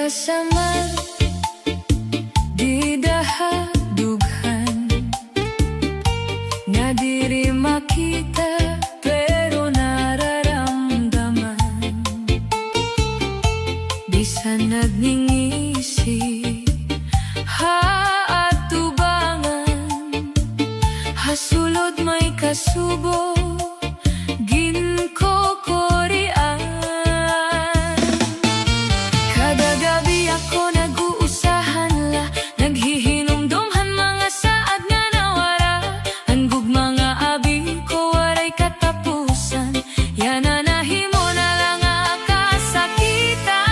samar di dahadughan nga diri makita pero nararamdaman. Bisan nagngingisi haatubangan, hasulod may kasubo ginkokorian. Kada gabi ako nag-uusahan la, naghihinumdumhan mga saad nga nawara. Hanggang mga abi ko waray katapusan, yan na nahimo na lang kasakitan.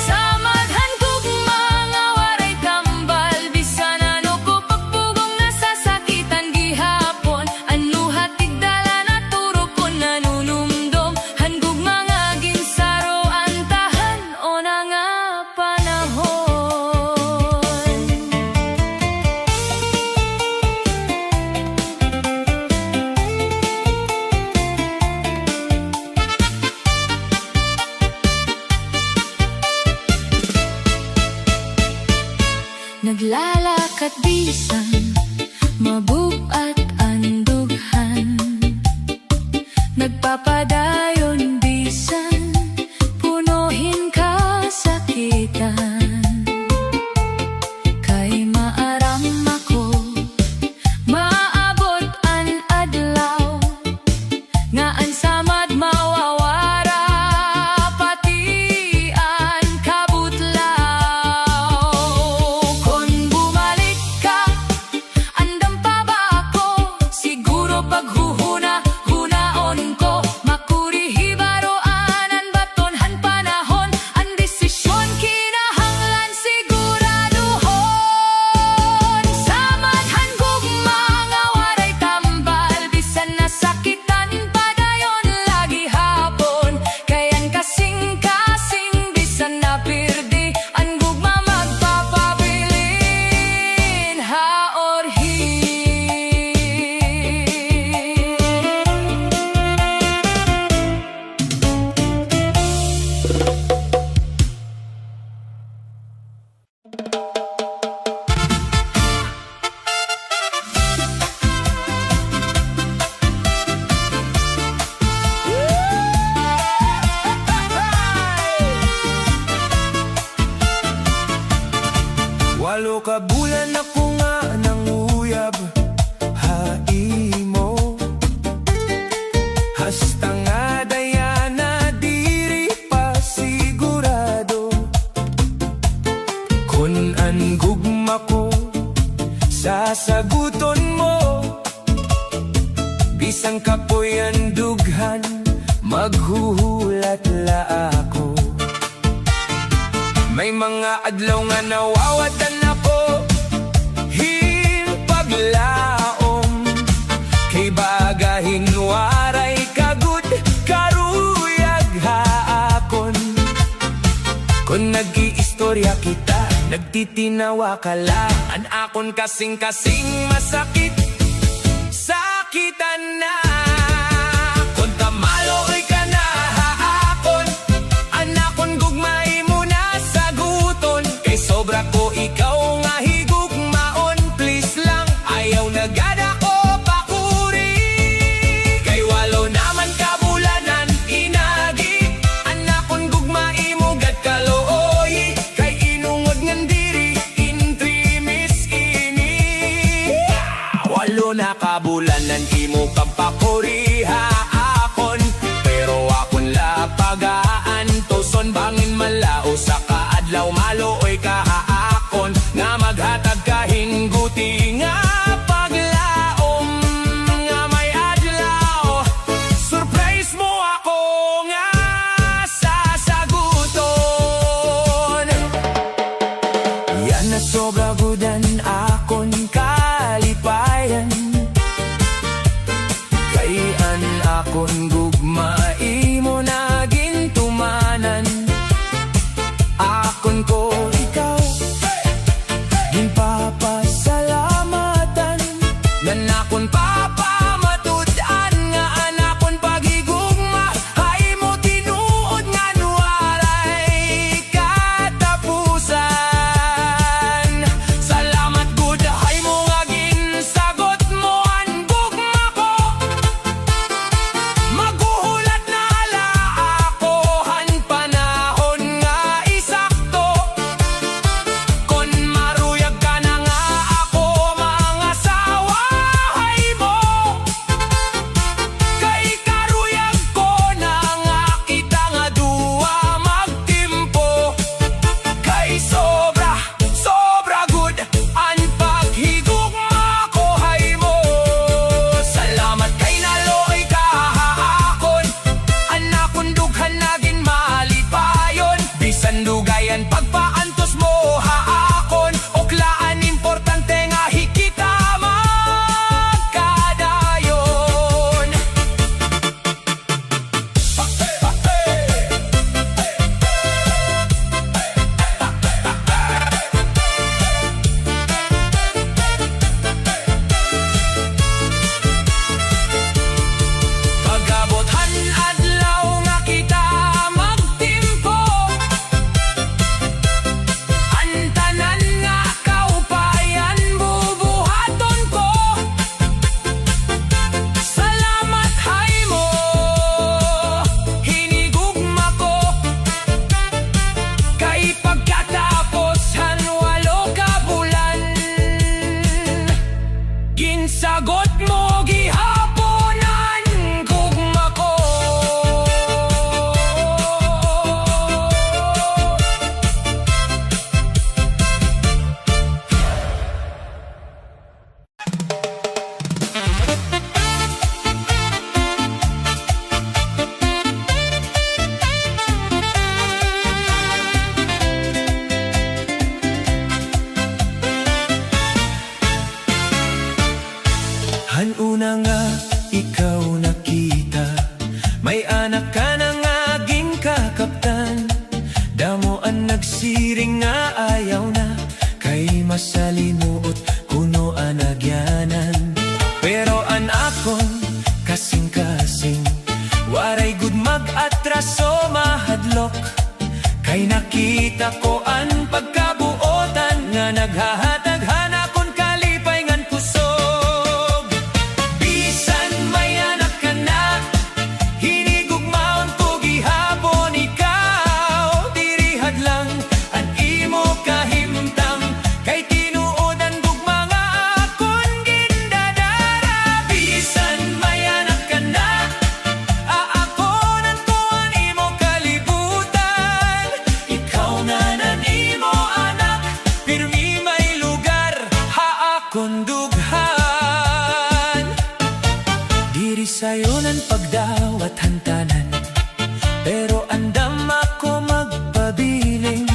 Samad hanggang mga waray tambal, bisan ano ko pagpugong nasasakitan gihapon. Ano hatig dala na turo ko nanunumdum, hanggang mga ginsaro antahan o na nga panahon. Naglalakad bisan mabubat andughan, nagpapadayon bisan punuhin kasakitan. Kay maaram ako maabot an adlaw nga ang samad mawawara, pati ang kabutlaw. Kung bumalik ka, andam pa ba ako? Siguro paghuhuna-hunaon ko, makurihi baroan ang batonhan panahon. Ang desisyon kinahanglan siguraduhon. Samad hanggang mga waray tambal, bisan nasakitan padayon lagi hapon. Kayan kasing-kasing bisan napirdi, ang gugma magpapabilin haorhi. Walo ka bulan ako nga nanguyab haimo, hasta nga dayana diri pa sigurado. Kun an gugma ko sasaguton mo, bisan kapoy ang dughan maghuhulat la ako. May mga adlaw nga nawawatan ako himpaglaom, kay bagahin waray kagud karuyag haakon. Kung nag-iistorya kita, nagtitinawa ka lang, an akon kasing-kasing masakit, sakitan na. Kung tamaloy ka na haakon, an akon gugmay mo na saguton. Kay sobra ko ikaw nga higugmaon, please lang ayaw na gada ko pakuri. Kay walo naman kabulanan inagi, an akon gugmay mo gad kalooy. Kay inungod ngan diri intrimis ini, walo na kabulanan imo kampako. May anak ka ng aging kakaptan, damo ang nagsiring nga ayaw na, kay masalimuot kuno ang agyanan. Pero an akon kasing-kasing, waray gud mag-atraso mahadlok, kay nakita ko ang pagkabuotan nga naghahatag hanakon kalipay ngan kusog. Bisan may anak ka na, hinigugmaon ko gihapon ikaw, dirihad lang ang imo kahimtang, kay tinuodan gug mga akon gindadara. Bisan may anak ka na, aakonan ko ang imo kalibutan, ikaw nga nan imo anak, pirmi may lugar haakon dughan. Diri sayo nan pagdawat hantanan, pero andam ako magpabiling,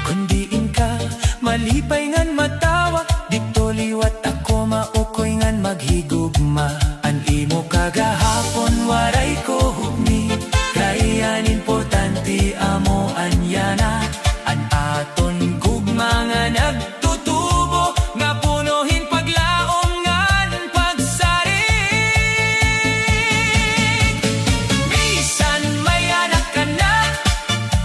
kundiin ka malipay ngan matawa, dito liwat ako maukoy ngan maghigugma. An imo kagahapon waray ko hugni, kay an importante amo anyana, an aton gugma nga nagtutubo, nga punuhin paglaom ngan pagsarig. Bisan may anak ka na,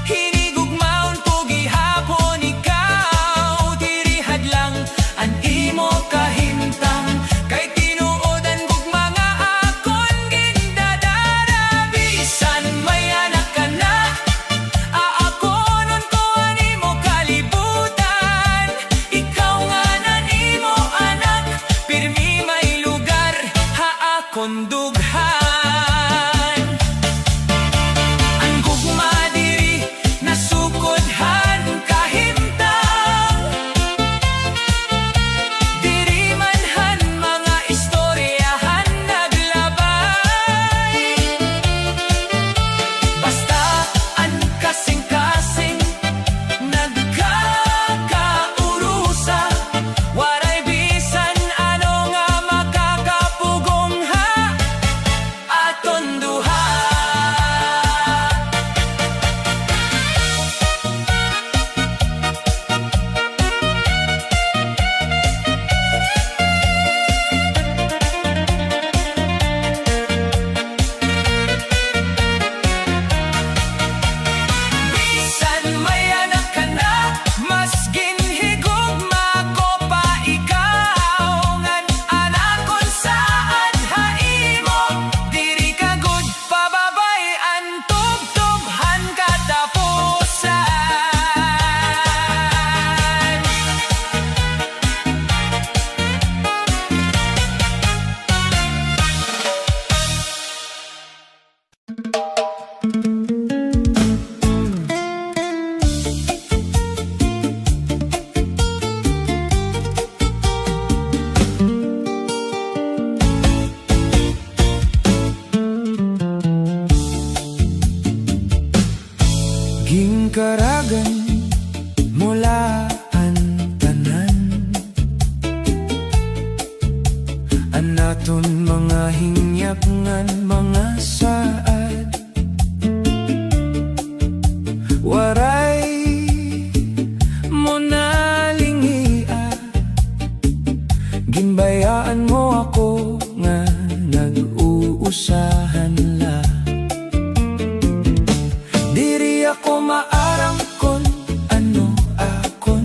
hinigugmaon ko gihapon ikaw, dirihad lang ang imo kahimtang, kay tinuodan gug mga akon gindadara. Bisan may anak ka na, aakonon ko ang imo kalibutan, ikaw nga nan imo anak, pirmi may lugar haakon dughan. Ang gugma diri nasukodhan kahimtang, diri manhan mga istoryahan naglabay. Basta an kasing-kasing nagkakaurusa, waray bisan ano nga makakapugong ha aton duha. Bisan may anak ka na, mas ginhigugma ko pa ikaw, ngan anakon saan haimo, diri ka gud pababayan tubtubhan katapusan. Gingkaragan mula ang tanan, an aton mga hingyak ngan mga saad, waray mo nalingia, ginbayaan mo ako nga nag-uusahan la. Diri ako maarang kon ano ako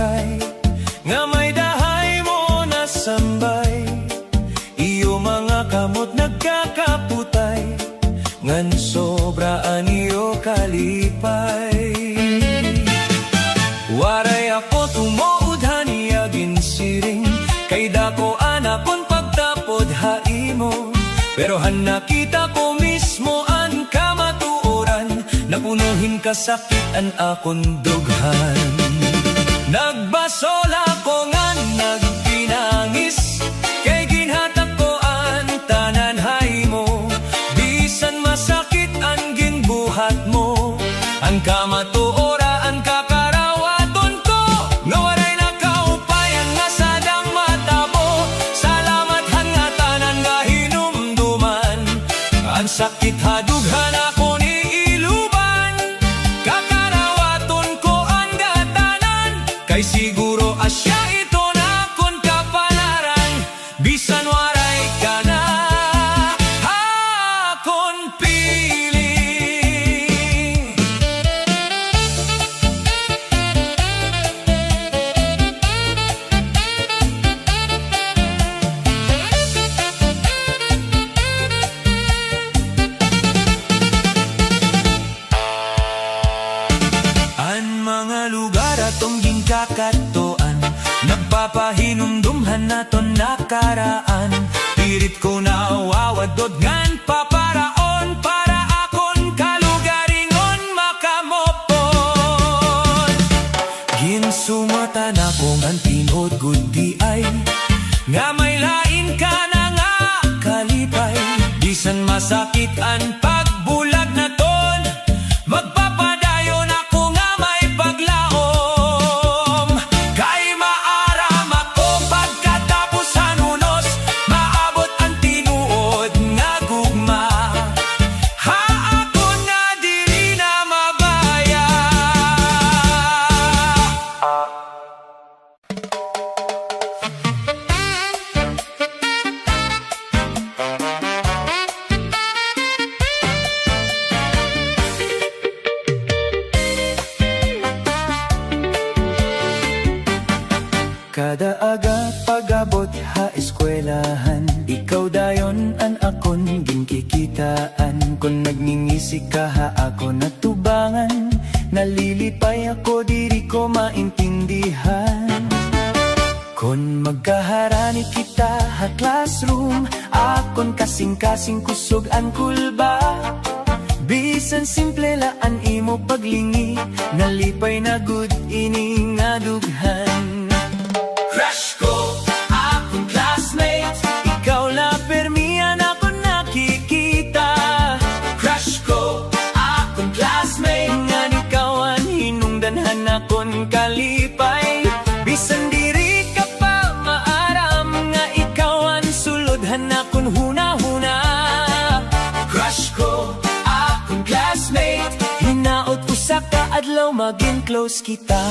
kalipay, nga may dahay mo nasambay. Iyo mga kamot nagkakaputay, ngan sobraan iyo kalipay. Waray ako tumood haniyagin siring, kay dako anakon pagtapod haimo. Pero han nakita ko mismo ang kamatuoran, napunuhin kasakitan akon dughan. Nagbasol ako nga nagpinangis, kay ginhatak ko ang tanan haymo. Bisan masakit ang ginbuhat mo, ang kamatuora ang kakarawaton ko, nga waray nakaupayan nga sadang matabo. Salamat nga tanan nga hinumduman, ang sakit hadughan ako ni iluban. Kakarawaton ko ang gatanan, kay siguro asya ito na kon kapalaran. Bisan waray ka na akon piling. Ang mga lugar atong ginkakatoan, nagpapahinumdumhan naton nakaraan. Pirit ko na wawadod ngan paparaon, para akon kalugaringon makamopon. Ginsumata na kong ang tinod gudi ay, nga may lain ka na nga kalipay. Bisan masakit ang pagbulag na ton, magpapadayon ako nga may paglaom. Kay maaram ako pagkatapos sa nunos, maabot ang tinuod nga gugma. Ha ako na dili na mabaya. Kada aga pagabot ha eskwelahan, ikaw dayon an akon ginkikitaan. Kung nagningisik ka ha ako natubangan, nalilipay ako diri ko maintindihan. Kung magkaharani kita ha classroom, akon kasing-kasing kusog ang kulba. Bisan simple laan imo paglingi, nalipay na good ini nga dughan. Crush ko, akong classmate, ikaw la permian ako nakikita. Crush ko, akong classmate, nga ikaw ang hinungdanhan akong kalipay. Bisan diri ka pa maaram, nga ikaw ang sulodhan akong huna-huna. Crush ko, akong classmate, hinaot usa ka adlaw maging close kita.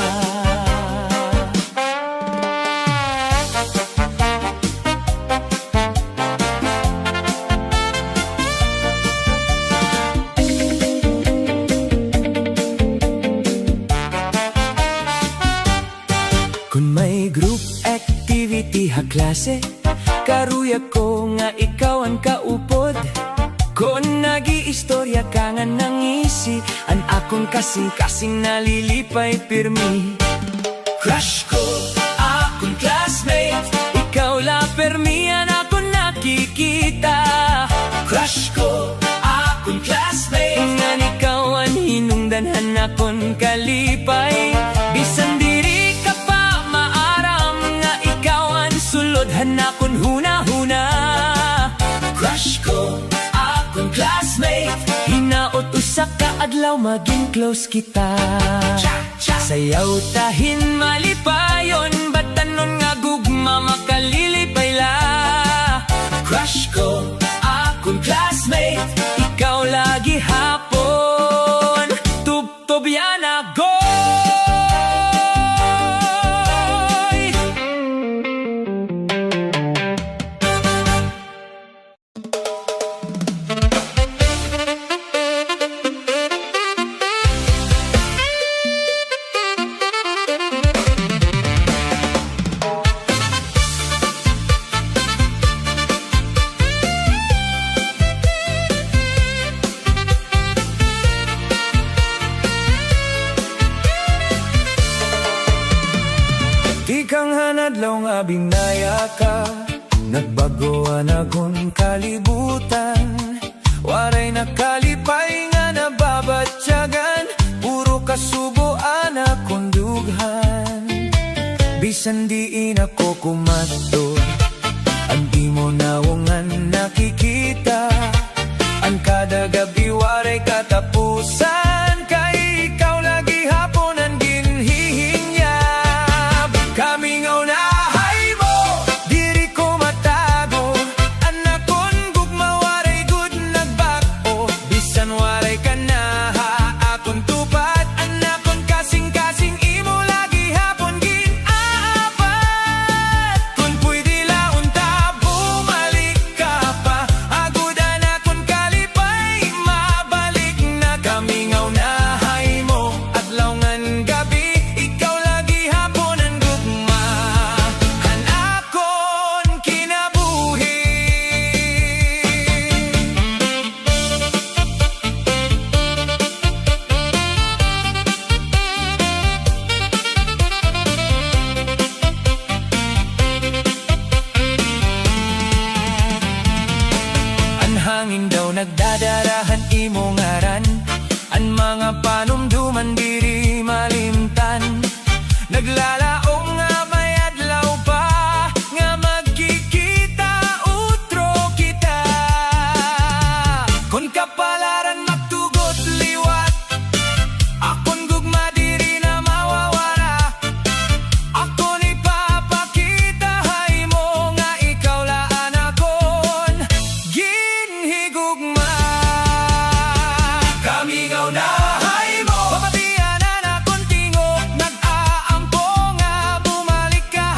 Kung may group activity ha klase, karuyag ko nga ikaw ang kaupod. Kung nag-iistorya ka nga nangisi, ang akong kasing-kasing nalilipay pirmi. Crush ko, akong classmate, ikaw la permian ako nakikita. Crush ko, akong classmate, nga ikaw ang hinungdanhan akong kalipay. Bisan diri ka pa maaram, nga ikaw ang sulodhan akong huna-huna. Crush ko, akong classmate, hinaot usa ka adlaw maging close kita. Sayaw tahin malipayon, batanon nga gugma makalilipay la. Crush ko, akong classmate, ikaw lagi hapon. Tub-tub yan ako. Di kang hanadlaw nga binaya ka, nagbagoan akong kalibutan. Waray nakalipay nga nababatyagan, puro kasubuan akong dughan. Bisan diin ako kumato, ang di mo nawungan nakikita. Ang kada gabi waray katapusan, kay ikaw lagi hapon ang ginhihinyab. Kamingaw na hay mo, diri ko matago. Anak kon gugma waray good nagbako. Bisan waray ka na akong tupat. Anak kon kasing-kasing imo lagi hapon ginaapat. Kung pwede laon ta bumalik ka pa, agud anak kon kalipay mabalik na. Kamingaw na hay mo, adlaw ngan gabi, ikaw lagi hapon ang gugma. Anak kon kinabuhi. Ang hangin daw nagdadarahan imo ngaran, ang mga panumduman diri malimtan. Naglalaong nga may adlaw pa, nga magkikita utro kita. Kon kapalaran magtugot liwat, akon gugma diri na mawawara. Akon ipapakita hay mo nga ikaw laan akon ginhigugma. Kamingaw na hay mo, papatianan akon tingog, nag-aampo nga bumalik ka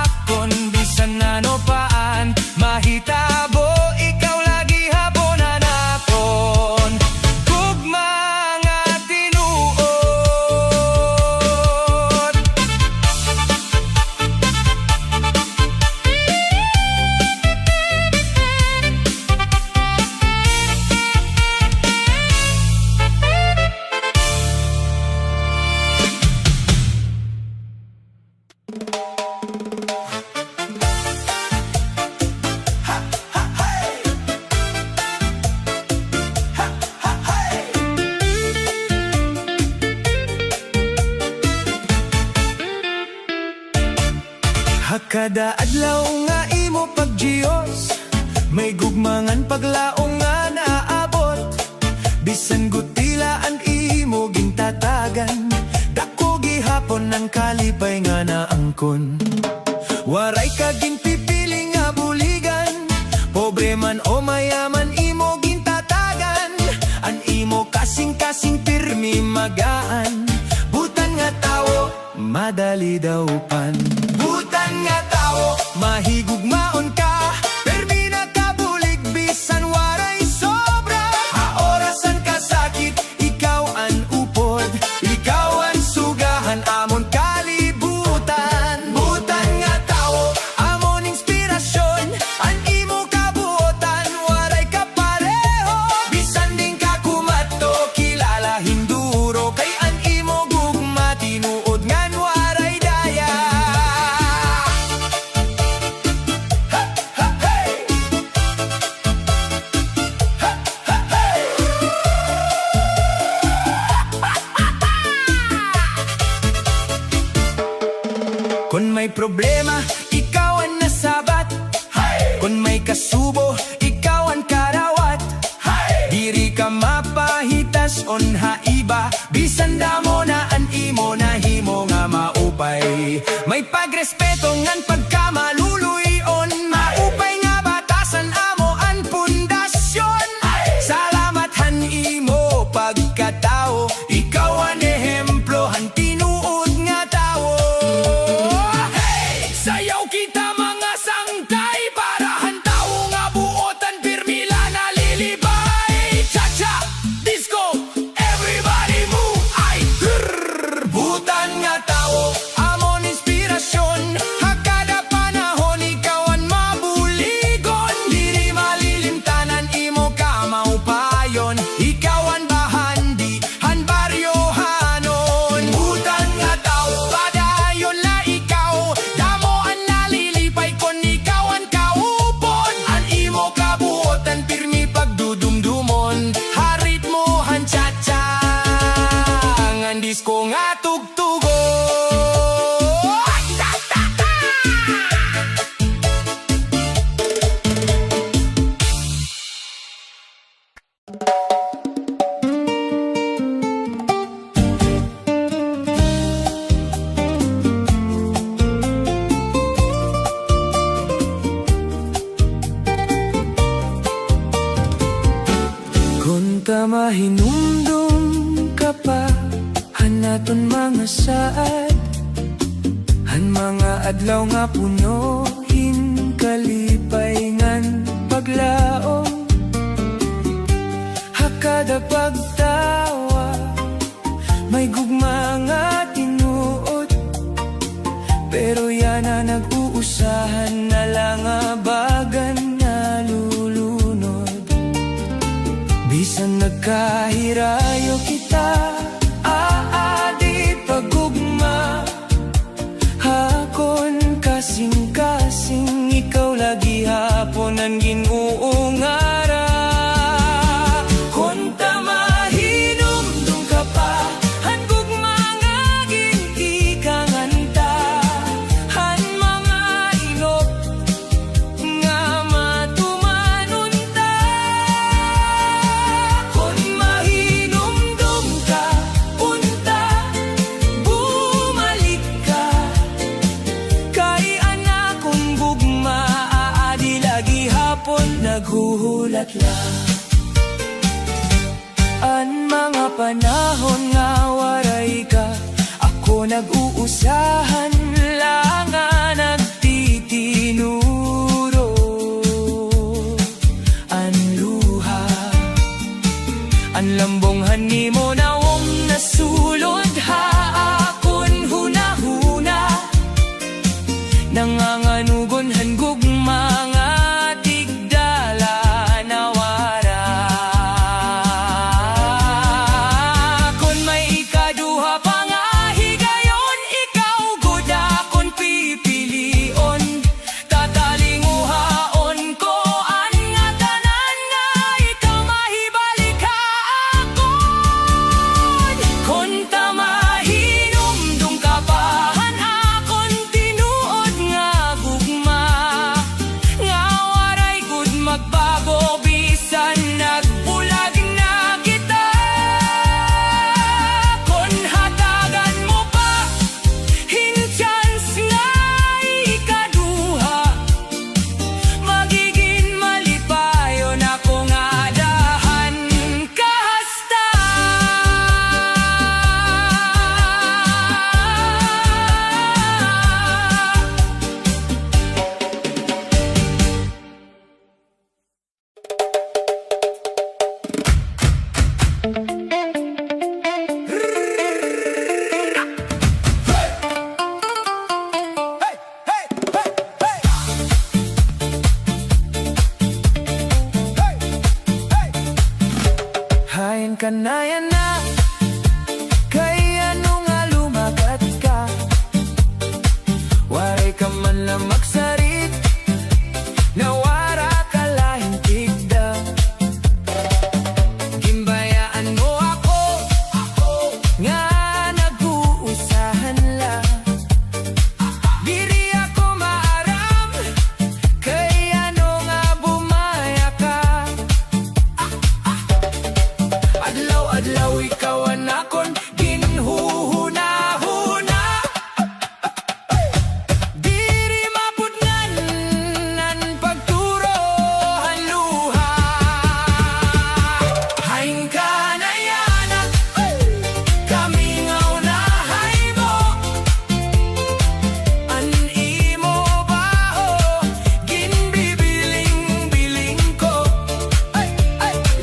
akon. Bisan ano paan mahitabo, ikaw lagi hapon anakon gugma nga tinuod. Hakada adlaw nga imo pagjiyos, may gugmangan paglaong nga naabot. Bisan gutilaan imo gintatagan, dako gihapon ng kalipay nga naangkon. Waray ka ginpipili nga buligan, pobre man o mayaman imo gintatagan. An imo kasing-kasing pirmi magaan, butan nga tawo madali daw pan. Butan nga tawo mahigugmaon ka, permi na kabulig bisan waray sobra. Haorasan ka sakit, ikaw ang upod, ikaw ang sugahan amon kalibutan. Butan nga tawo amon inspirasyon, ang imo kabuotan waray kapareho. Bisan din ka kumato, kilala hinduro, kay ang imo gugma tinuod ngan waray daya. Kung may problema, ikaw ang nasabat. Kung may kasubo, ikaw ang karawat. Diri ka mapahitas on haiba, bisan damo na an imo nahimo nga maupay. May pagrespeto ngan pagkamaluluyon, maupay nga batasan amo an pundasyon. Salamat han imo pagkatao, ikaw ang ehemplo han tinuod nga tawo. Sayaw kita mga sangkay, para han tawo nga buotan pirmila nalilibay. Cha-cha, disco, everybody move, ay grrr. Butan nga tawo amon inspirasyon, hakada panahon ikaw ang mabuligon. Diri malilimtanan imo ka maupayon, ikaw ang bahandi han baryohanon. Butan nga tawo padayon la ikaw, mahinumdum ka pa, hanaton mga saad, han mga adlaw nga puno, kalipay ngan paglaom, hakada pagtawa, may gugma nga tinuod, pero yan na nag-uusahan na lang abagan na lulunod. Bisan nagkahirayo kita, aadi pagugma, hakon kasing-kasing, ikaw lagi hapon ang ginuungara. Kunta mahinumdum ka pa, han gugma nga ginti kang hanta, han mga inop nga matumanunta. Kun mahinumdum ka, punta, bumalik ka, kay anak kong gugma, aadi lagi hapon naghuhulat lang. An mga panahon nga waray ka, ako nag-uusahan lang nga nagtitinuro. An luha, an lambonghan ni mo na nasulod, haakon hunahuna, nanganganugon han gugma nga tigdala nawara. Kung may ikaduha pa nga higayon, ikaw gud akong pipilion, tatalinguhaon ko an nga tanan nga ikaw mahibalik haakon. Kunta mahinumdum ka pa, han akon tinuod nga gugma, nga waray gud magbago bisan nagbulag na kita. Kon hatagan mo pa hinchans nga ikaduha, magiging malipayon ako nga dahan kahasta. Hain ka na yan na, kay ano nga lumagat ka, waray ka man lang magsarit, nawara ka lahing tigda. Gimbayaan mo ako, nga nag-uusahan lang, diri ako maaram, kay ano nga bumaya ka. Adlaw-adlaw ikaw ang akon ginhuhuna-huna, diri mapudngan ang pagturo ang luha. Hain ka na yana, kami nga unahay mo, an imo baho, ginbibiling-biling ko,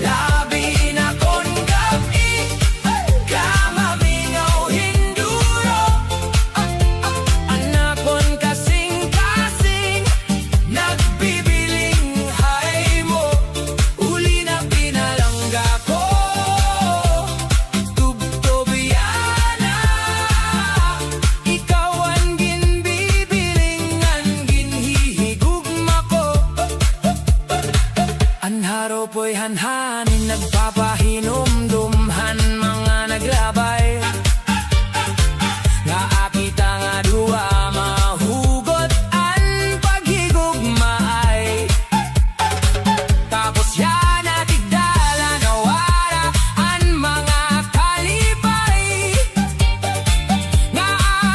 labi na kon gabi, kamamingaw hinduro, anakon kasing-kasing, nagbibiling hay mo, uli na pinalangga ko, tubtobyana, ikaw ang ginbibiling, ang ginhihigugma ko. An haropoy hanhanin, nagpapahinumdumhan mga naglabay, nga akita nga duwa mahugot an paghigugmaay. Tapos yan natigdala nawara an mga kalipay, nga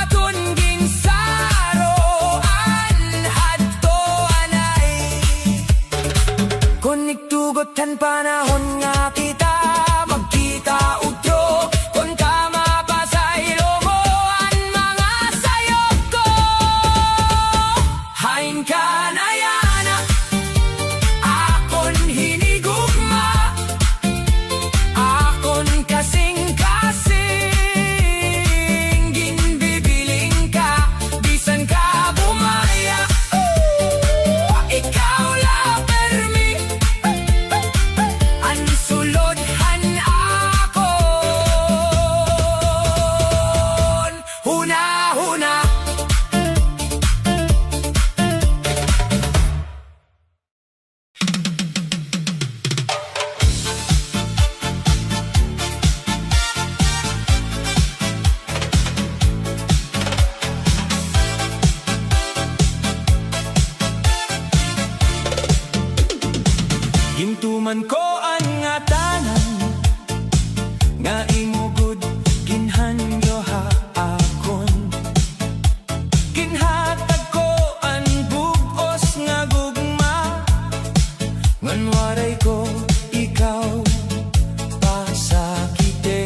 aton ginsaroan hadto anay. Kung nigtugot kan panahon nga kita, Hintuman ko ang nga tanan nga imugod ginhanyo ha akon. Ginhatag ko ang bugos nga gugma, ngan waray ko ikaw pasakite.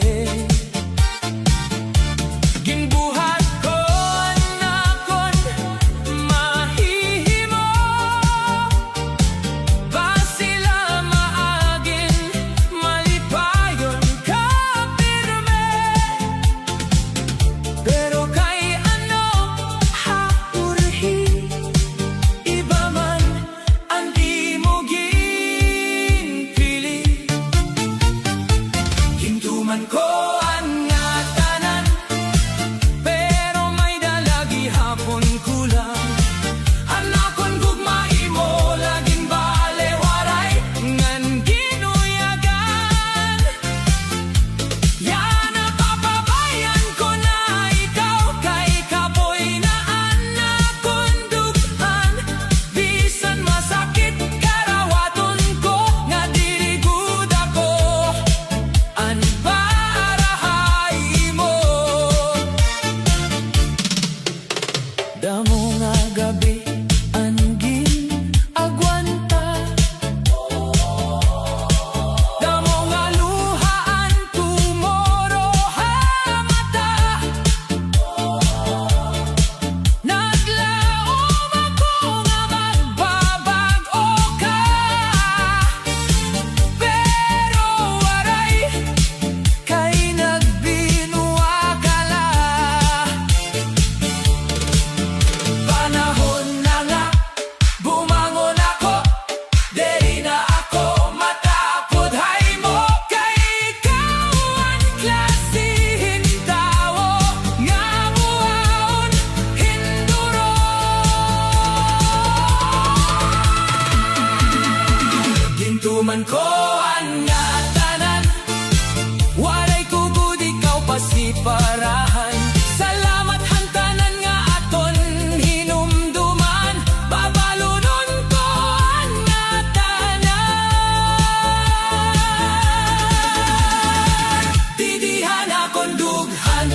Ginbuhat ko ang akon mahihimo, basila maagin malipayon ka pirme. Pero kay ano haurhi, iba man ang di mo ginpili. Hintuman ko ang nga tanan, pero may dalagi hapon kulang. Anakon gugma imo laging balewaray ngan ginuyagan. Yan napapabayan ko na ikaw kay kapoy na anakon dughan. Bisan masakit karawaton ko nga dirigud ako an barahay mo. Damo nga gabi angin agwanta, damo nga luhaan tumoro ha mata. Naglaom ako nga magbabago ka, pero waray kay nagbinua ka la. Panahon na nga bumangon ako, dili na ako matapod hay mo. Kay ikaw ang klasihin tawo nga muhaon hinduro. Gintuman ko ang nga tanan, waray kugod ikaw pasiparahan. Salamat hantanan nga aton hinumduman, babalunon ko ang nga tanan. Didihan akong dughan,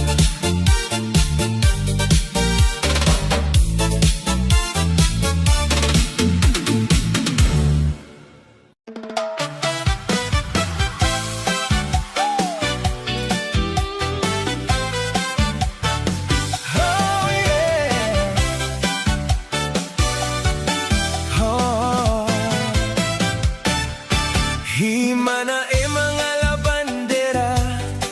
oh yeah, oh. Himana mga labandera,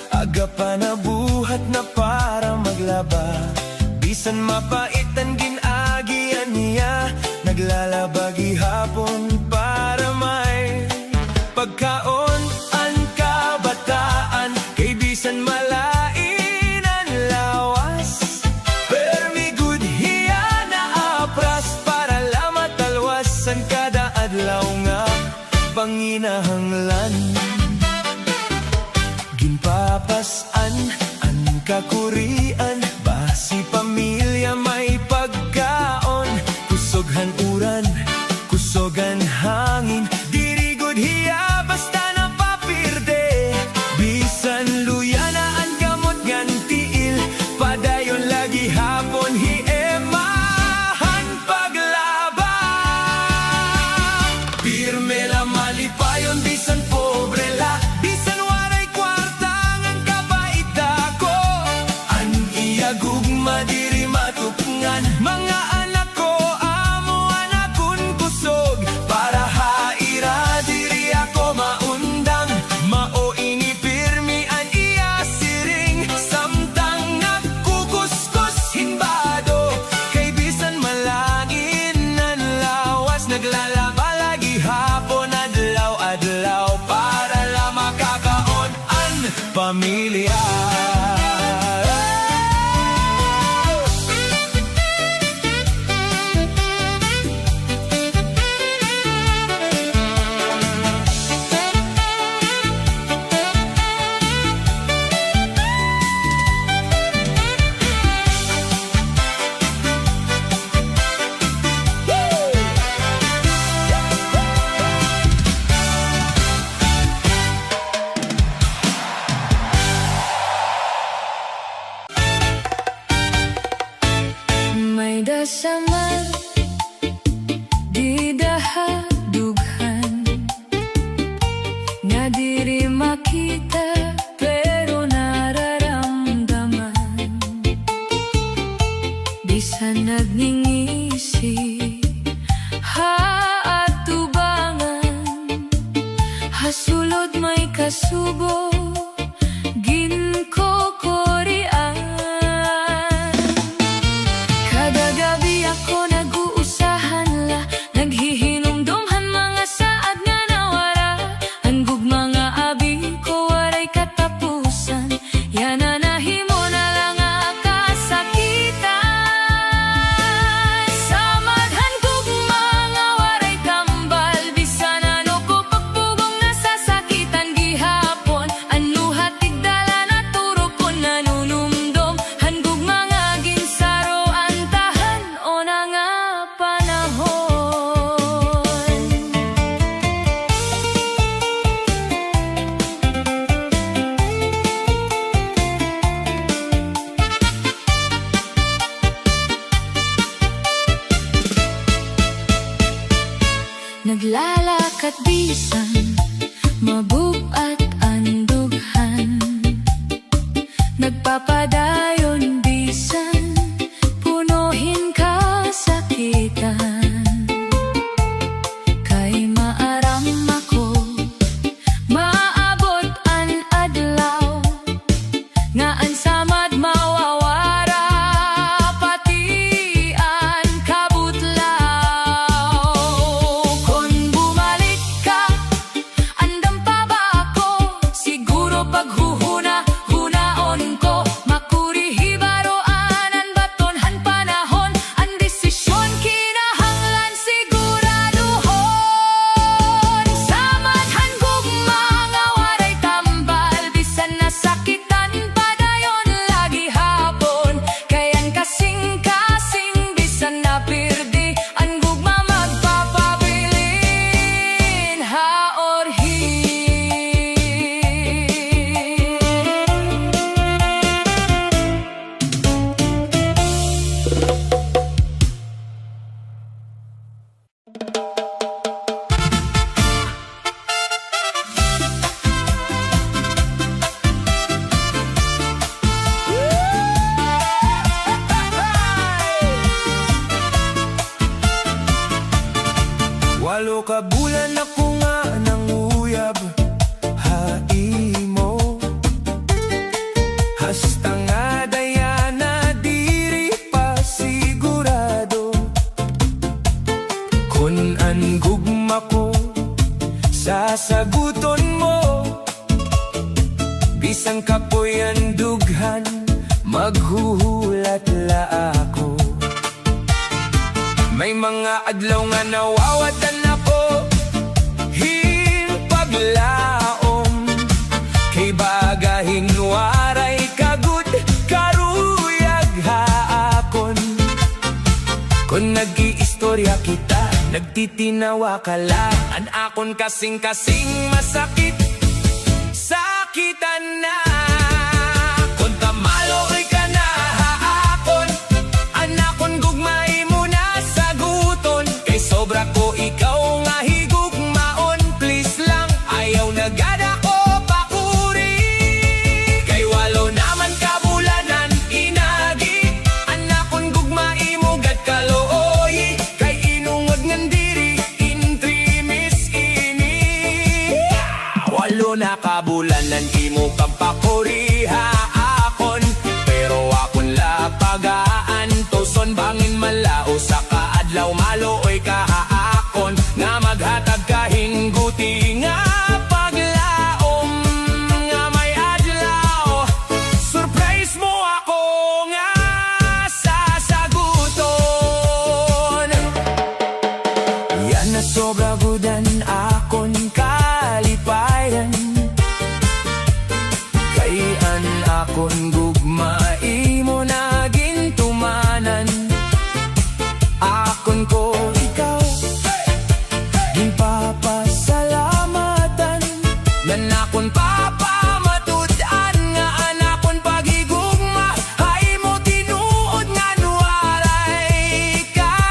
aga pa na buhat na para maglaba. Bisan mapaitan ginagian niya, naglalabagi hapon para may pagkaon ang kabataan. Kay bisan malain ang lawas, permigud hiya na apras para lamat talwasan kada adlaw nga panginahanglan. Ginpapasan ang kakurian, basi pamilya may pagkaon. Kusoghan uran, kusogan hangin, dirigod hiya basta napapirde. Bisan luya na ang gamot ngan tiil, padayon lagi hapon hiemahan paglaba. Pirme la malipayon di sangar di dahadughan nga diri makita pero nararamdaman. Bisan nagngingisi haatubangan, hasulod may kasubo ginkokorian. Kada gabi ako nag-uusahan la, naghihinumdumhan mga saad nga nawara. Hanggang mga abi ko waray katapusan, yan na nahimo na lang kasakitan. Sa maghangkog mga waray tambal, bisan ano ko pagpugong nasasakitan gihapon. Ano hatid dala na turo ko nanunumdum, hanggang mga ginsaro antahan o na nga panahon. Naglalakat bisan mabug-at andughan, nagpapadayon bisan punuhin kasakitan. Kay maaram ako maabot an adlaw nga ansamad mawawara pati an kabutlaw. Kung bumalik ka, andam pa ba ako? Siguro paghuhuna-hunaon ko, makurihi baroanan batonhan panahon. Ang desisyon kinahanglan siguraduhon. Sa maghangkog mga waray tambal, bisan nasakitan padayon lagi hapon. Kayan kasing-kasing bisan napirdi, ang gugma magpapabilin haorhin. Walo ka bulan ako nga nanguyab haimo, hasta nga dayana diri pa sigurado. Kun an gugma ko sasaguton mo, bisan kapoy ang dughan maghuhulat la ako. May mga adlaw nga nawawatan ako himpaglaom, kay bagahin waray kagud karuyag haakon. Kung nag-iistorya kita, nagtitinawa ka lang, an akon kasing-kasing masakit, sakitan na. Kung tamaloy ka na haakon, an akon gugmay mo na saguton. Kay sobra ko ikaw nga higugmaon, please lang ayaw na gada ko pakuri. Kay walo naman kabulanan inagi, an akon gugmay mo gad kalooy. Kay inungod ngan diri intrimis ini, walo na kabulanan imo kang pakuri haakon. Pero akon la pagaan tuson bangin malao sa kaadlaw malooy ka haakon, nga maghatag ka hingguti nga paglaom nga may adlaw. Surprise mo ako nga sasaguton. Yan na sobra gudan akon kalipayan, kay an akon gugmai mo na gintumanan. Akon ko ikaw ginpapasalamatan, nan akon papamatudan nga anakon pagigugma ay mo tinuod nga nuwaray ka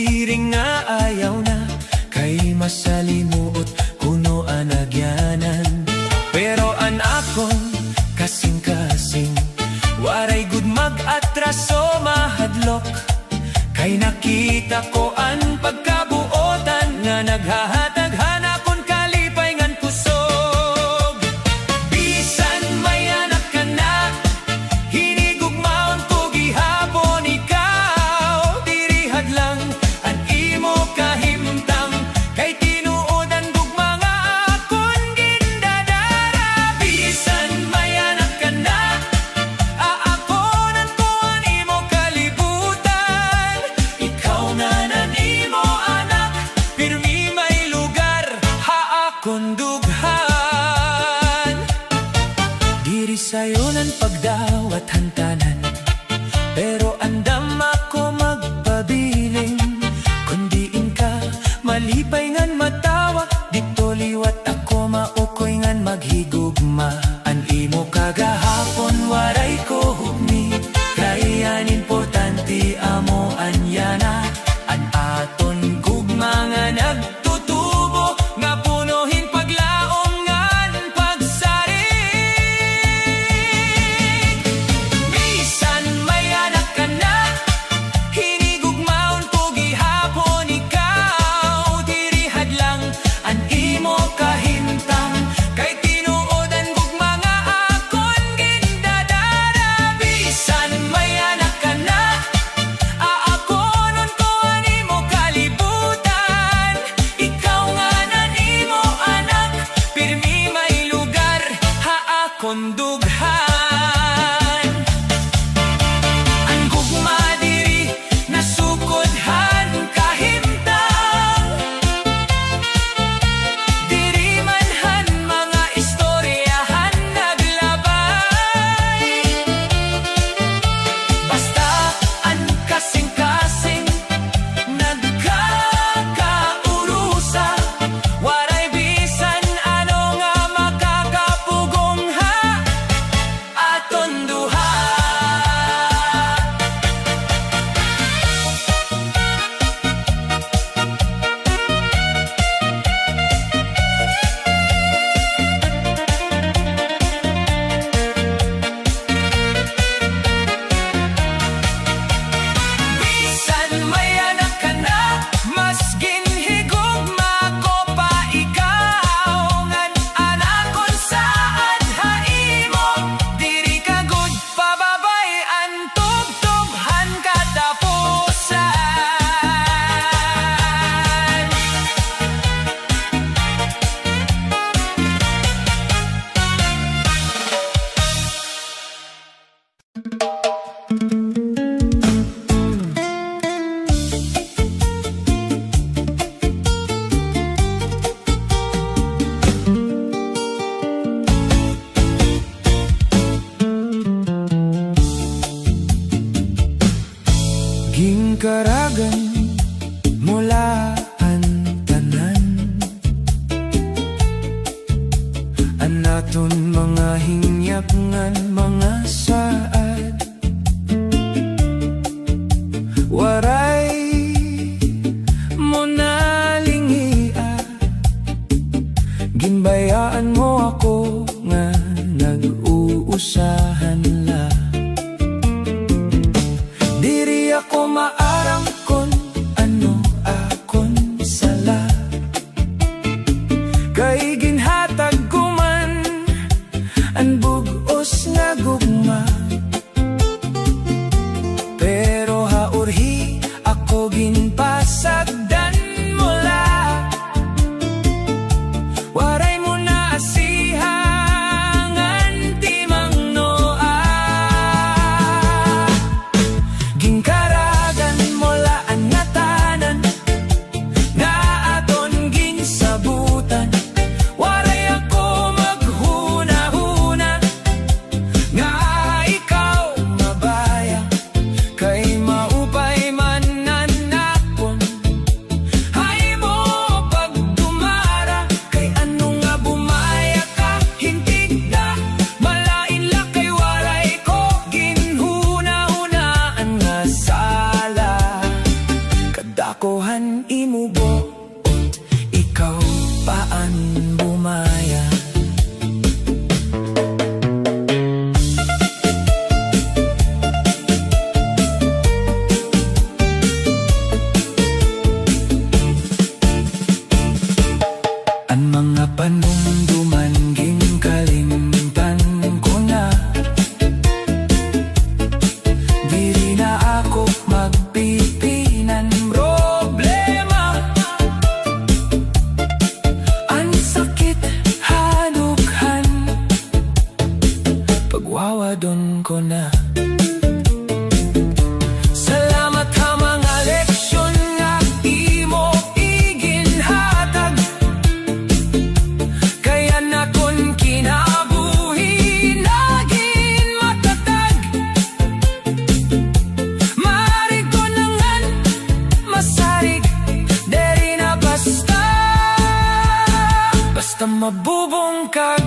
Diri nga ayaw na kay masalimuot kuno anagyanan. Pero an akon kasing-kasing waray gud mag-atraso mahadlok. Kay nakita ko ang pagkabuotan nga naghahatag hanakon kalipay ngan kusog. Bisan may anak ka na, hinigugmaon ko gihapon ikaw. Diri hadlang ang imo kahimtang, kay tinuodan gug mga akon gindadara. Bisan may anak ka na, aakonan ko ang imo kalibutan. Ikaw na nanimo Tuhan imubo, ikaw paan bumaya. Ang mga panumduman ging kalimtan ko na. Diri na ako magpipinan problema. Ang sakit hanukhan, pagwawadon ko na. Salamat ha mga leksyon nga imo iginhatag. Kaya na kon kinabuhi naging matatag. Marig ko nangan masarig, deri na basta mabubungkag.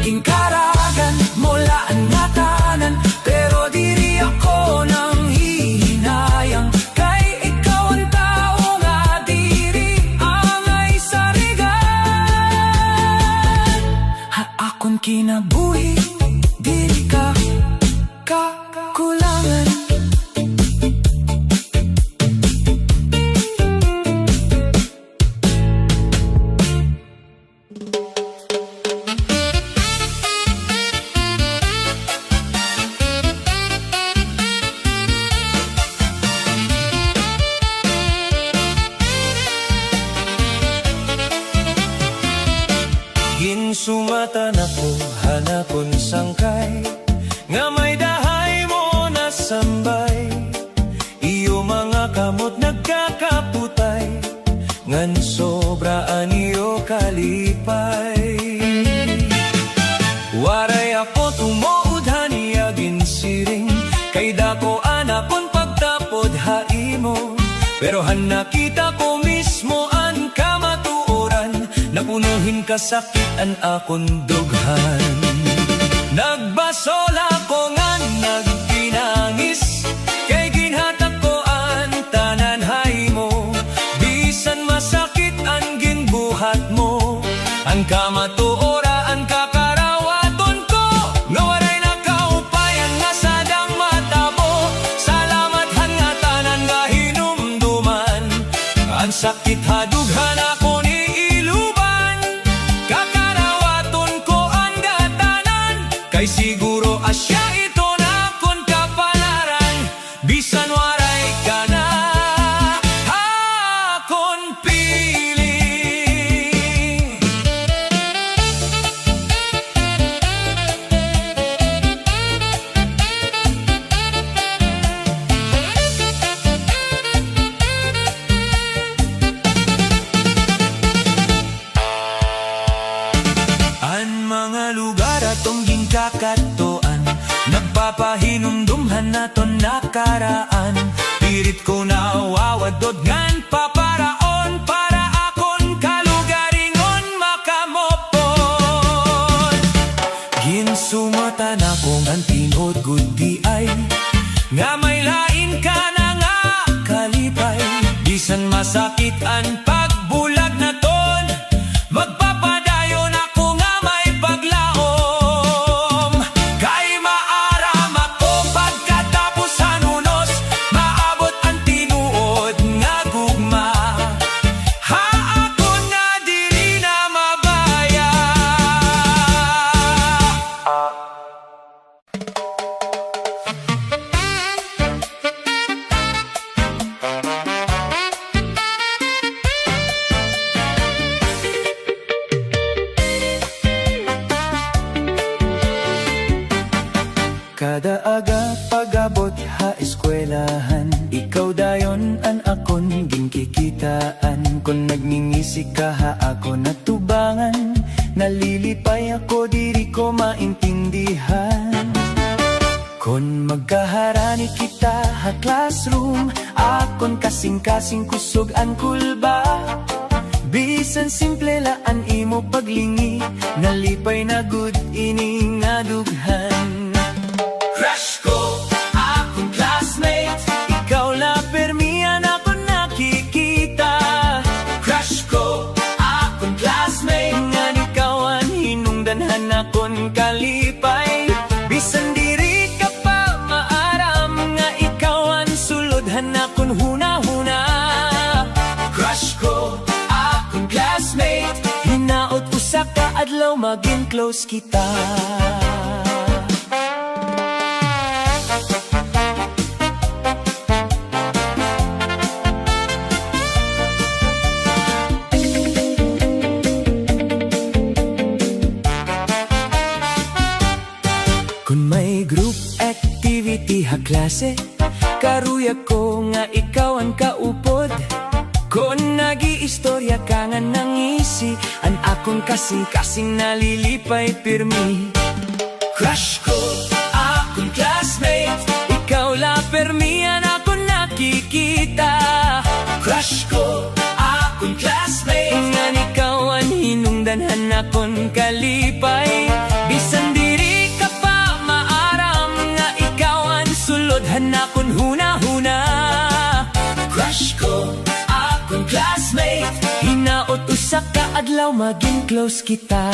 Ingkaragan mula ang natanan, pero diri ako nang hihinayang. Kay ikaw ang tao nga diri angay sarigan. Ha akon kinabuhi, diri ka kakulangan. Ginsumatan ako, hanapon sangkay, nga may dahay mo nasambay. Iyo mga kamot nagkakaputay, ngan sobraan iyo kalipay. Waray ako tumuod haniya ginsiring, kay dako anakon pagtapod haimo. Pero han nakita ko mismo ang kamatuoran, napunuhin kasakit ang akon dughan. Nagbasol ako nga nagpinangis, kay ginhatag ko ang tanan haymo. Bisan masakit ang ginbuhat mo, ang kamatuora ang kakarawaton ko. Nga waray nakaupayan nga sadang matabo. Salamat han nga tanan nga hinumduman, ang sakit hadughan ako ni iluban. Kakarawaton ko ang gatanan, kay siguro asya ito na kon kapalaran. Bisan waray ka na akon piling. Ang mga lugar atong gingkakatuan, nagpapahinumdumhan naton nakaraan. Pirit ko na wawadod ngan paparaon, para akon kalugaringon makamopon. Ginsumatan ako ngan tinod gudi ay, nga may lain ka na nga kalipay. Bisan masakit ang pagbulag na ton, magpapadayon ako nga may paglaom. Kay maaram ako pagkatapos sa nunos, maabot ang tinuod nga gugma. Ha ako nga diri na mabaya. Kada aga pagabot ha eskwelahan, ikaw dayon an akon gingkikitaan. Kung nagmingisi ka ha ako natubangan, nalilipay ako diri ko maintindihan. Kung magkaharani kita ha classroom, akon kasing-kasing kusog ang kulba. Bisan simple laan imo paglingi, nalipay na good ini nga dughan. Crush ko, akong classmate, ikaw lang huna-huna. Crush ko, akong classmate, hinaot usa ka adlaw maging close kita. Kung may group activity ha klase, karuya ko nga ikaw ang kaupod. Kung nag-iistorya ka nga nangisi, ang akong kasing-kasing nalilipay pirmi. Crush ko, akong classmate, ikaw la permi ang akong nakikita. Crush ko, akong classmate, ngan ikaw ang hinungdanhan akong kalipay. Bisan diri ka pa maaram nga ikaw ang sulodhan akong huna-huna. Crush ko, akong classmate, hinaot usa ka adlaw maging close kita.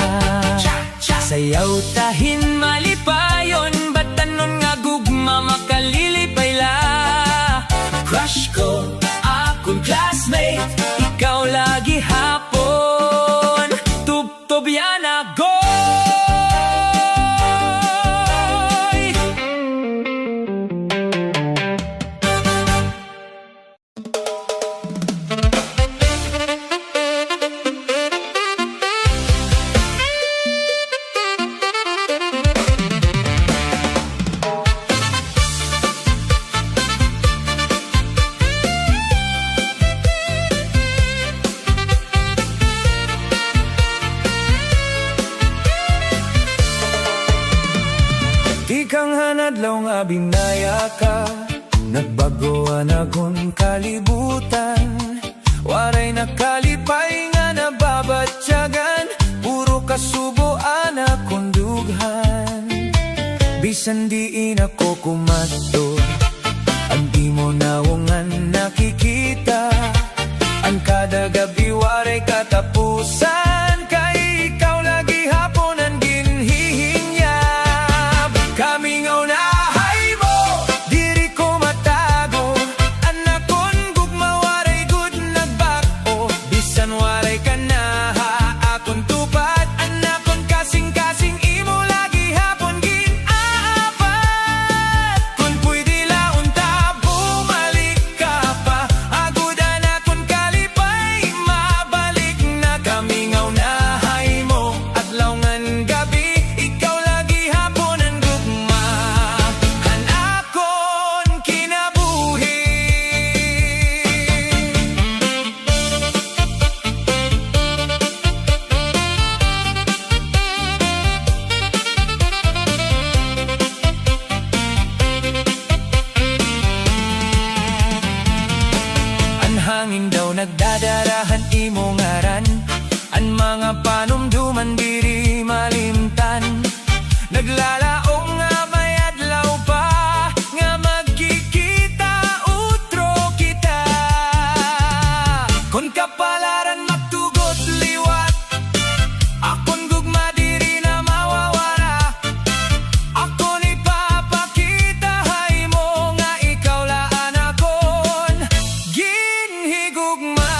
Sayaw tahin malipayon, batanon nga gugma makalilipay la. Crush ko, akong classmate, ikaw lagi hapon. Tubtob yan agoy. Ikang hanadlaw nga binaya ka, nagbagoan akong kalibutan. Waray nakalipay nga nababatyagan, puro kasubuan akong dughan. Bisan diin ako kumadto, ang di mo nawungan nakikita. Ang kada gabi waray katapusan, kay ikaw lagi hapon ang ginhihinyab. Kamingaw na hay mo, diri ko matago, anak kon gugma waray good nagbako. Bisan waray ka na akong tupad, anak kon kasing-kasing imo lagi hapon ginaapat. Kung pwede launta bumalik ka pa, agudan akong kalipay mabalik na. Kamingaw na hay mo, adlawngan gabi, ikaw lagi hapon ang gugma, anakon kinabuhi. Ang hangin daw nagdadarahan imo ngaran, ang mga panumduman diri malimtan. Naglalaong nga may adlaw pa, nga magkikita utro kita. Kung kapalaran magtugot liwat, akon gugma diri na mawawara. Akon ipapakita hay mo nga ikaw laan akon ginhigugma.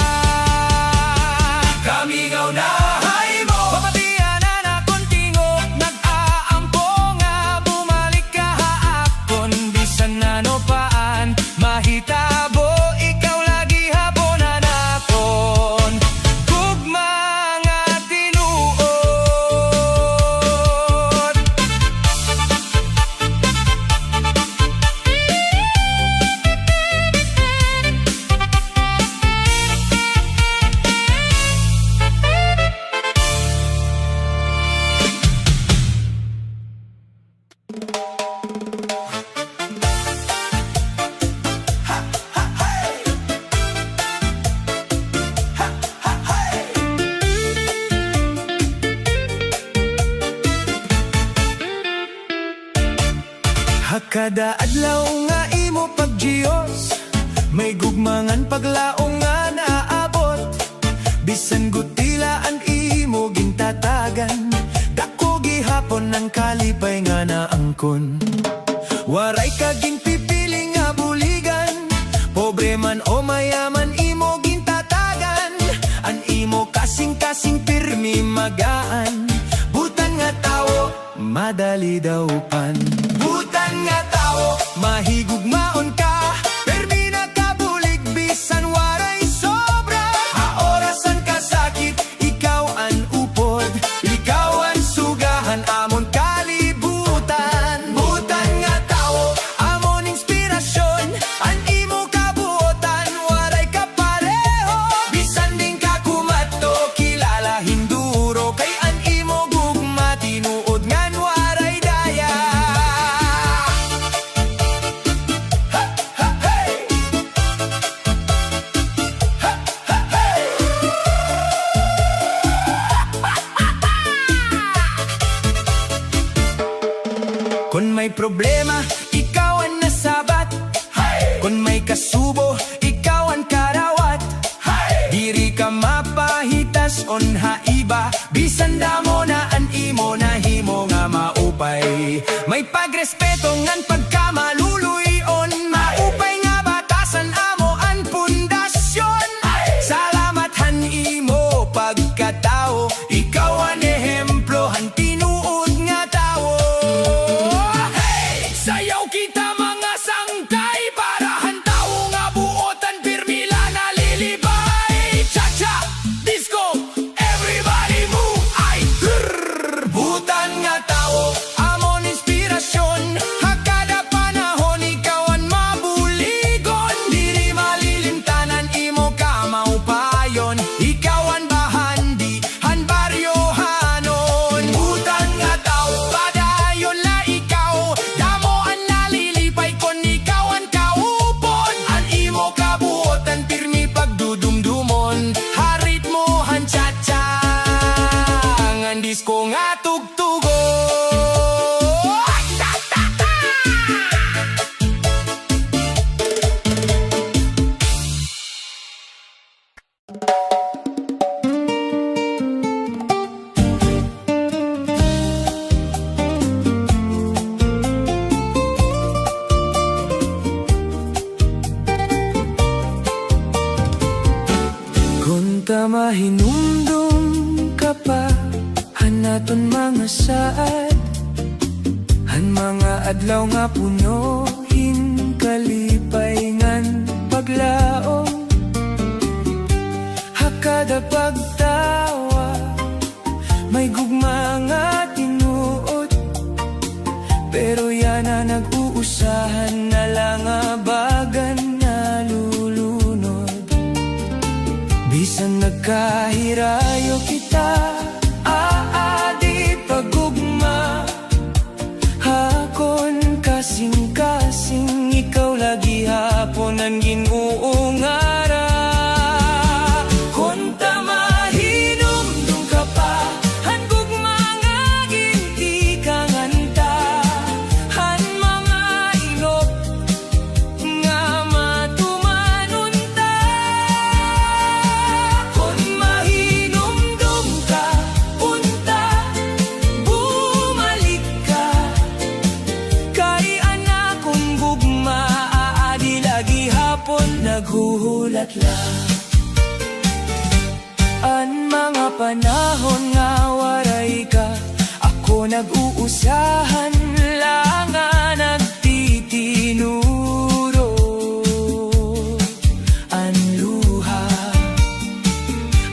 Kamingaw na hay mo, papatianan akon tingog, nag-aampo nga bumalik ka haakon. Bisan ano paan mahitabo, ikaw lagi hapon anakon gugma nga tinuod. Hakada adlaw nga imo pagjiyos, may gugmangan paglaong nga naabot. Bisan gutilaan imo gintatagan, dako gihapon ng kalipay nga naangkon. Waray ka ginpipili nga buligan, pobre man o mayaman imo gintatagan. An imo kasing-kasing pirmi magaan. Butan nga tawo, madali daw pan. Butan nga tawo, mahigugmaon ka. Pirmi na kabulig, bisan waray sobra. Haorasan ka sakit, ikaw an upod. Ikaw ang sugahan, amon kalibutan. Butan nga tawo, amon inspirasyon. An imo kabuotan, waray kapareho. Bisan din ka kumato, kilala hinduro. Kay an imo gugma, tinuod ngan waray daya. Ha, ha, hey! Ha, ha, hey! Kung may problema, ikaw ang nasabat. Kung may kasubo, ikaw ang karawat. Diri ka mapahitas on haiba. Bisan damo na an imo na himo nga maupay. May pagrespeto ngan pagkamaluluyon. Maupay nga batasan amo an pundasyon. Salamat han imo pagkatao. Ikaw ang ehemplo han tinuod nga tao. Hey! Sayaw kita mga sangkay. Para han tao nga buotan. Pirmila nalilibay. Cha-cha, disco, everybody move. Ay, grrr. Butan nga tao, amon inspirasyon. Hakada panahon, ikaw ang mabuligon. Diri malilimtanan, imo ka maupayon. Ikaw ang bahandi, han baryohanon. Butan nga tao, padayon la ikaw. Damo ang nalilipay kon ikaw ang kaupon. An imo kabuotan, pirmi pagdudumdumon. Harit mo han cha-cha, ang disco nga tugtugo. Kung tamahinumdum ka pa, hanaton mga saad. Han mga adlaw nga punohin, kalipay ngan paglaom. Hakada pagtawa, may gugma nga tinuod. Pero yan na nag-uusahan na lang abagan na lulunod. Bisan nagkahirayo kita, aadi pagugma. Hakon kasing-kasing, ikaw lagi hapon ang ginuungara. Kung tamahinumdum ka pa, han gugma nga ginti kang anta. Han mga ilok nga matumanunta. Kung mahinumdum ka, punta, bumalik ka. Kay anak kong gugma, aadi lagi hapon naghuhulat lang. An mga panahon nga waray ka, ako nag-uusahan lang nga nagtitinuro. An luha,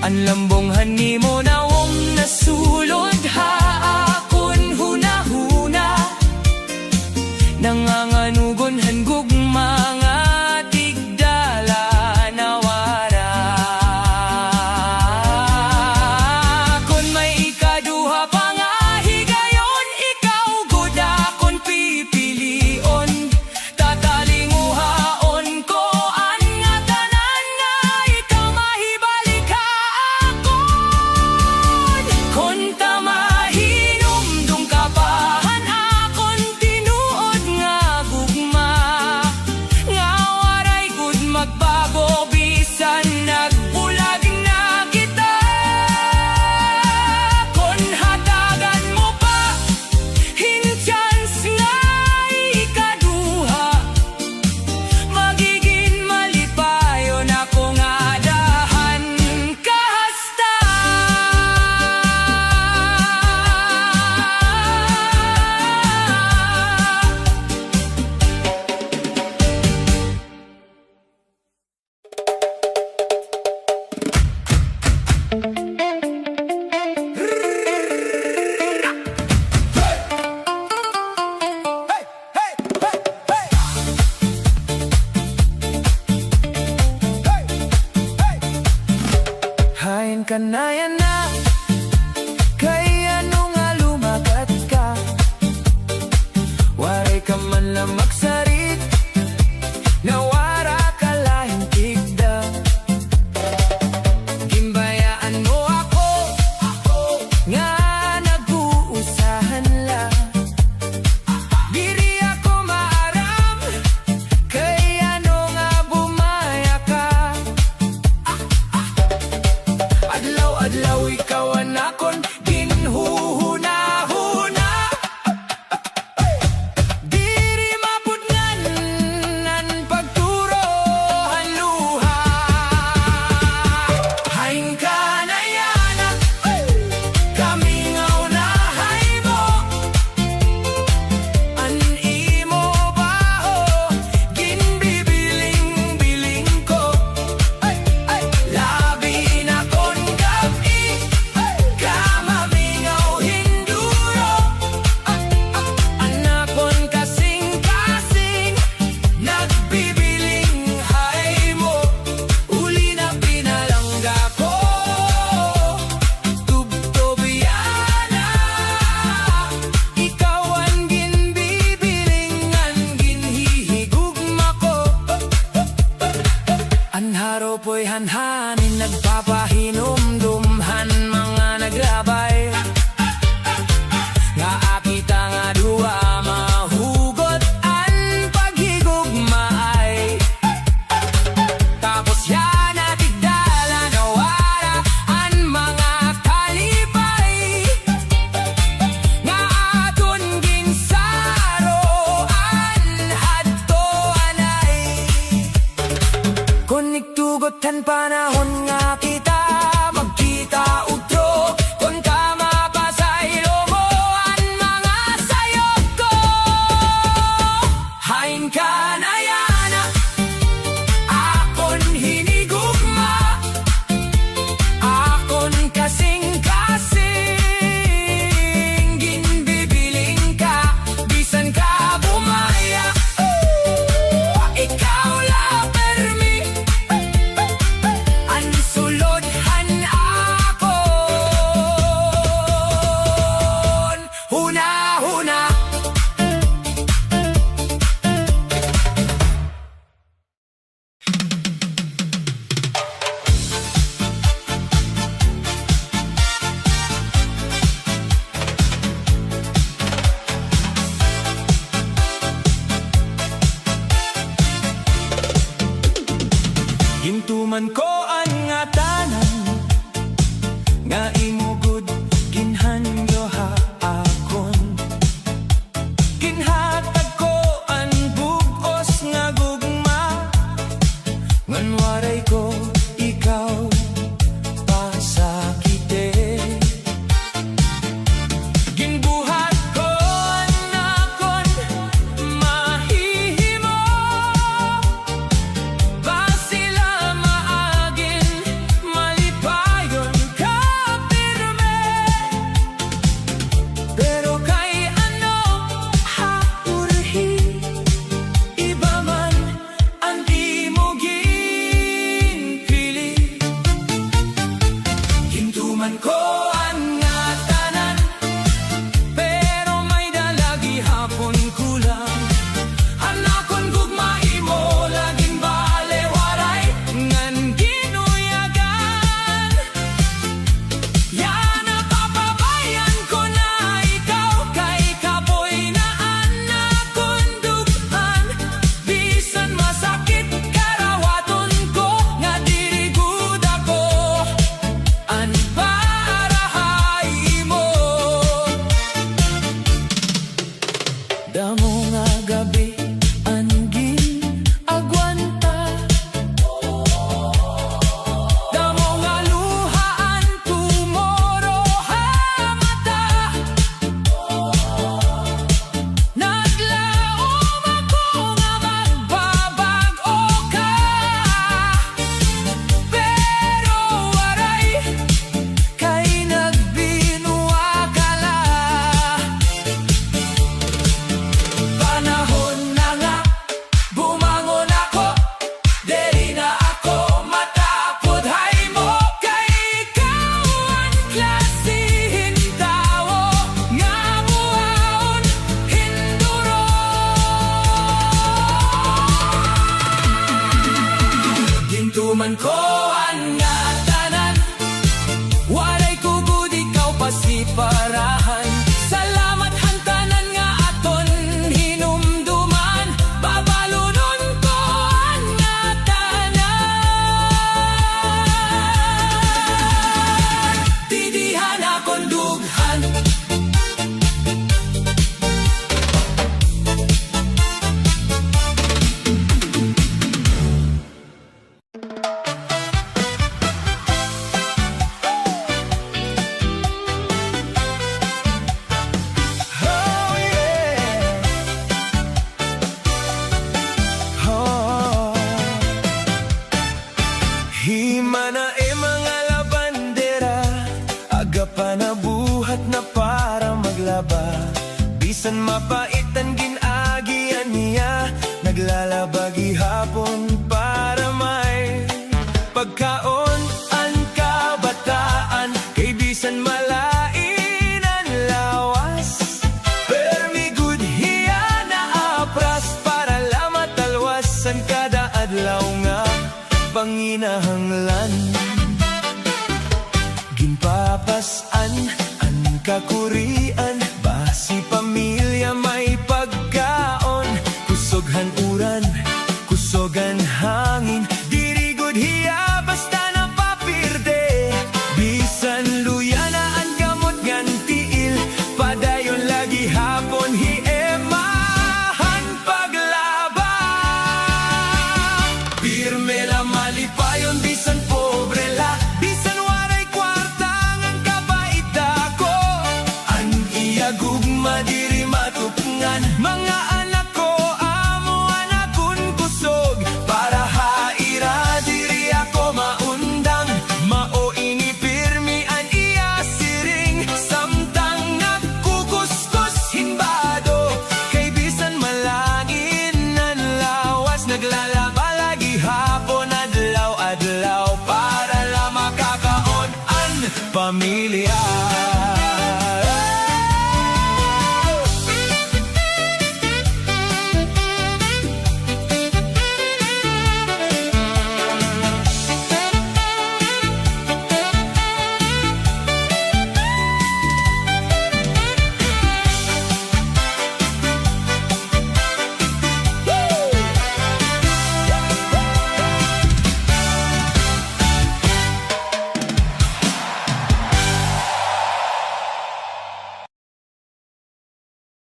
an lambong hanimo na wong nasulod ha. Akon hunahuna, nanganganugon han gugma nga tigdala nawara. Kung may ikaduha pa nga higayon, ikaw gud akon pipilion. Tatalinguhaon ko an nga tanan nga ikaw mahibalik haakon. Kung tamahinumdum ka pa, han akon tinuod nga gugma. Nga waray gud magbago, bisan nagbulag na kita. Kung hatagan mo pa, hinchans nga ikaduha, magiging malipay. Hain ka na yan na, kaya ano nga lumagat ka. Waray ka man lang magsarit, nawara ka lahing tigda. Gimbayaan mo ako, nga nag-uusahan la. Diri ako maaram, kaya ano nga bumaya ka. Adlaw-adlaw ikaw anakon, ginhuhuna-huna. Diri mapudngan nan pagturo haluha. Hain ka na yana, kami nga unahay mo. An imo baho, ginbibiling-biling ko. Labi na kon gabi, kamamingaw hinduro. Anakon kasing-kasing, nagbibiling hay mo. Uli na pinalangga ko, tubtobyana. Ikaw ang ginbibilingan, ginhihigugma ko. Ang haro po'y hanhanin, nagpapahinom-dumhan, mga naglabay. Nga akita nga duwa, mahugot ang paghigugmaay. Tapos yan natigdala, nawara ang mga kalipay. Nga aton ginsaroan, hadto anay. Kung nagtugotan panahon nga kita, magkita utro. Kung tama pa sa ilo mo ang mga sayop ko. Hain ka na yana, akon hinigugma. Akon kasing-kasing, ginbibiling ka. Bisan ka bumaya, ikaw la permi. Ang sulodhan akon, huna-huna. Gintuman ko ang nga tanan, nga imugod ginhanyo ha akon. Ginhatag ko ang bugos nga gugma, ngan waray ko ikaw pasakite. Ginbuhat ko ang akon mahihimo, basila maagin malipayon ka pirme. Pero kay ano haurhi, iba man ang imo ginpili. Hinumduman ko ang nga tanan, walay kugod ikaw pasiparahan. Salamat hantanan nga aton hinumduman, babalunon ko ang nga tanan. Didihan akong dughan, Oh yeah. Oh. Himana mga labandera, aga pa na buhat na para maglaba. Bisan mapaitan ginagian niya, naglalabagi hapon para may pagkaon ang kabataan. Kay bisan malain ang lawas, permi good hiya na apras para lama talwasan kada adlaw nga panginahanglan. Ginpapasan ang kakurian, basi pamilya